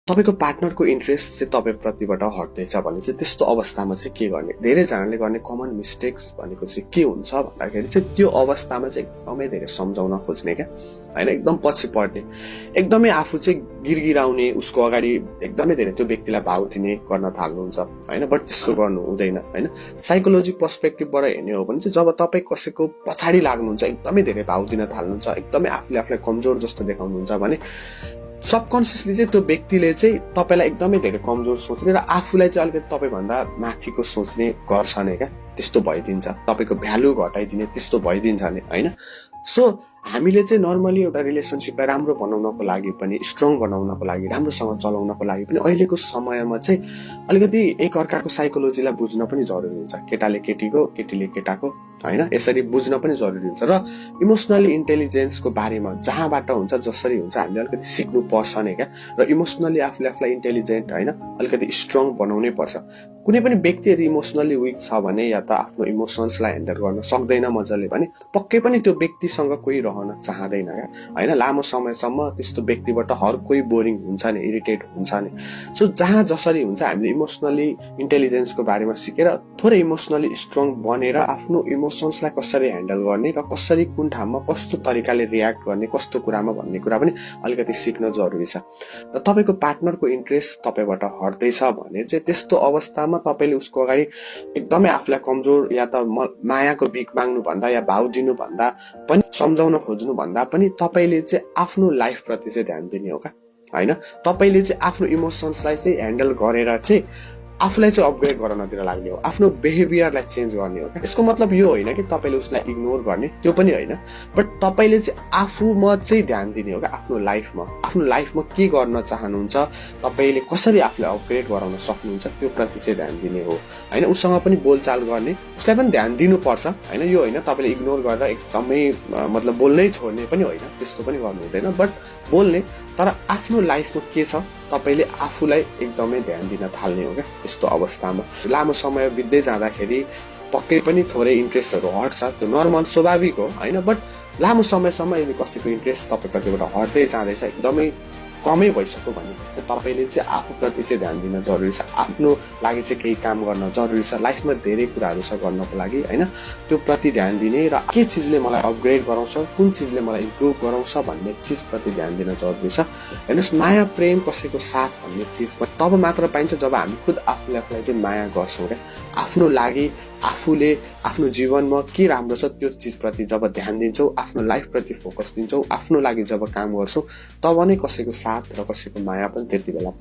तपाईको पार्टनरको इन्ट्रेस्ट चाहिँ तपाईप्रतिबाट हट्दैछ भने चाहिँ त्यस्तो अवस्थामा चाहिँ के गर्ने? धेरैजनाले गर्ने कमन मिस्टेक्स भनेको चाहिँ के हुन्छ भन्दाखेरि चाहिँ त्यो अवस्थामा चाहिँ एकदमै धेरै सम्झाउन खोज्ने क्या, हैन? एकदम पछि पर्ने, एकदमै आफू चाहिँ गिरगिराउने, उसको अगाडि एकदमै धेरै त्यो व्यक्तिलाई भाव दिने गर्न थाल्नुहुन्छ, हैन? बट त्यस्तो गर्नु हुँदैन, हैन? साइकोलोजी पर्सपेक्टिभबाट हेर्ने हो भने चाहिँ जब तपाईँ कसैको पछाडि लाग्नुहुन्छ, एकदमै धेरै भाव दिन थाल्नुहुन्छ, एकदमै आफूले आफूलाई कमजोर जस्तो देखाउनुहुन्छ भने सबकन्सियसली चाहिँ त्यो व्यक्तिले चाहिँ तपाईलाई एकदमै धेरै कमजोर सोच्ने र आफूलाई चाहिँ अलिकति तपाईभन्दा माथिको सोच्ने गर्छ नै क्या। त्यस्तो भइदिन्छ, तपाईको भ्यालु घटाइदिने त्यस्तो भइदिन्छ नि, हैन? सो हामीले चाहिँ नर्मली एउटा रिलेसनशिपलाई राम्रो बनाउनको लागि पनि, स्ट्रङ बनाउनको लागि, राम्रोसँग चलाउनको लागि पनि अहिलेको समयमा चाहिँ अलिकति एक अर्काको साइकोलोजीलाई बुझ्न पनि जरुरी हुन्छ। केटाले केटीको, केटीले केटाको, हैन? यसरी बुझ्न पनि जरुरी हुन्छ र इमोसनली इन्टेलिजेन्सको बारेमा जहाँबाट हुन्छ, जसरी हुन्छ हामीले अलिकति सिक्नु पर्छ नै क्या। र इमोसनली आफूले आफूलाई इन्टेलिजेन्ट, हैन, अलिकति स्ट्रङ बनाउनै पर्छ। कुनै पनि व्यक्ति यदि इमोसनली विक छ भने या त आफ्नो इमोसन्सलाई ह्यान्डल गर्न सक्दैन मजाले भने पक्कै पनि त्यो व्यक्तिसँग कोही रहन चाहदैन क्या, हैन? लामो समयसम्म त्यस्तो व्यक्तिबाट हर कोही बोरिङ हुन्छ नि, इरिटेट हुन्छ नि। सो जहाँ जसरी हुन्छ हामीले इमोसनली इन्टेलिजेन्सको बारेमा सिकेर थोरै इमोसनली स्ट्रङ बनेर आफ्नो इमोसन्सलाई कसरी ह्यान्डल गर्ने र कसरी कुन ठाउँमा कस्तो तरिकाले रियाक्ट गर्ने, कस्तो कुरामा भन्ने कुरा पनि अलिकति सिक्न जरुरी छ। र तपाईको पार्टनरको इन्ट्रेस्ट तपाईबाट हट्दैछ भने चाहिँ त्यस्तो अवस्थामा तपाईले उसको अगाडि एकदमै आफूलाई कमजोर या त मायाको भिख माग्नु भन्दा या भाव दिनु भन्दा पनि, सम्झाउन खोज्नु भन्दा पनि तपाईले चाहिँ आफ्नो लाइफ प्रति चाहिँ ध्यान दिने हो क्या, हैन? तपाईले चाहिँ आफ्नो इमोसन्सलाई चाहिँ ह्यान्डल गरेर चाहिँ आफूलाई चाहिँ अपग्रेड गराउनतिर लाग्ने हो, आफ्नो बिहेभियरलाई चेन्ज गर्ने हो। यसको मतलब यो होइन कि तपाईले उसलाई इग्नोर गर्ने, त्यो पनि होइन, बट तपाईले चाहिँ आफूमा चाहिँ ध्यान दिने हो क्या, आफ्नो लाइफमा के गर्न चाहनुहुन्छ, तपाईले कसरी आफूलाई अपग्रेड गराउन सक्नुहुन्छ त्यो प्रति चाहिँ ध्यान दिने हो, हैन? उसँग पनि बोलचाल गर्ने, उसलाई पनि ध्यान दिनुपर्छ, हैन? यो होइन तपाईले इग्नोर गरेर एकदमै मतलब बोल्नै छोड्ने पनि होइन, त्यस्तो पनि गर्नु हुँदैन, बट बोल्ने, तर आफ्नो लाइफमा के छ तपाईले आफूलाई एकदमै ध्यान दिन थाल्ने हो क्या। यस्तो अवस्थामा लामो समय बित्दै जाँदाखेरि पक्कै पनि थोरै इन्ट्रेस्टहरू हट्छ, त्यो नर्मल स्वाभाविक हो, हैन? बट लामो समयसम्म यदि कसैको इन्ट्रेस्ट तपाईप्रतिबाट हट्दै जाँदैछ, एकदमै कमै भइसक्यो भनेपछि चाहिँ तपाईले चाहिँ आफूप्रति चाहिँ ध्यान दिन जरुरी छ। आफ्नो लागि चाहिँ केही काम गर्न जरुरी छ। लाइफमा धेरै कुराहरू छ गर्नको लागि, हैन? त्यो प्रति ध्यान दिने र के चिजले मलाई अपग्रेड गराउँछ, कुन चिजले मलाई इम्प्रुभ गराउँछ भन्ने चिज प्रति ध्यान दिन जरुरी छ। हेर्नुस्, माया प्रेम कसैको साथ भन्ने चिज तब मात्र पाइन्छ जब हामी खुद आफूलाई चाहिँ माया गर्छौँ क्या। आफ्नो लागि आफूले आफ्नो जीवनमा के राम्रो छ त्यो चिज प्रति जब ध्यान दिन्छौ, आफ्नो लाइफ प्रति फोकस दिन्छौ, आफ्नो लागि जब काम गर्छौ, तब नै कसैको साथ र कसैको माया पनि त्यति बेला